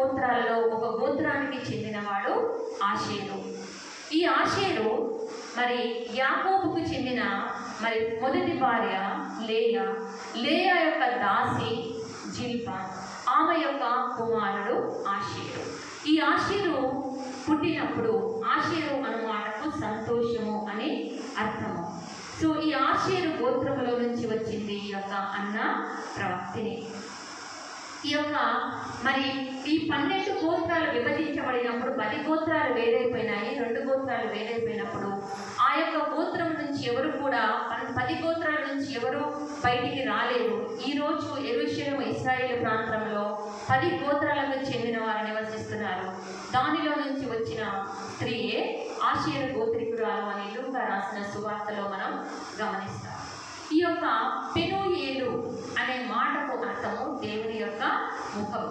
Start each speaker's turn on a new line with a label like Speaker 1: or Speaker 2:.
Speaker 1: గోత్రాలలో ఒక గోత్రానికి చెందినవాడు ఆషేరు. ఈ ఆషేరు మరి యాకోబుకు చెందిన మరి మొదటి భార్య లేయా. లేయా యొక్క దాసి జిల్పా, ఆమె యొక్క కుమారుడు ఆషేరు. ఈ ఆషేరు పుట్టినప్పుడు ఆషేరు అను మాటకు సంతోషము అని అర్థము. సో ఈ ఆషేరు గోత్రములో నుంచి వచ్చింది ఈ యొక్క అన్న ప్రవక్తిని. ఈ యొక్క మరి ఈ 12 గోత్రాలు విభజించబడినప్పుడు 10 గోత్రాలు వేరైపోయినాయి. 2 గోత్రాలు వేరైపోయినప్పుడు ఆ యొక్క గోత్రం నుంచి ఎవరు కూడా 10 గోత్రాల నుంచి ఎవరు బయటికి రాలేదు. ఈరోజు యెరూషలేము ఇశ్రాయేలు ప్రాంతంలో 10 గోత్రాలకు చెందిన వారు నివసిస్తున్నారు. దానిలో నుంచి వచ్చిన స్త్రీయే ఆషేరు గోత్రికురాలు అని లూకా రాసిన సువార్తలో మనం గమనిస్తాం. ఈ యొక్క పెనూయేలు అనే మాటకు అర్థము దేవుని యొక్క ముఖం.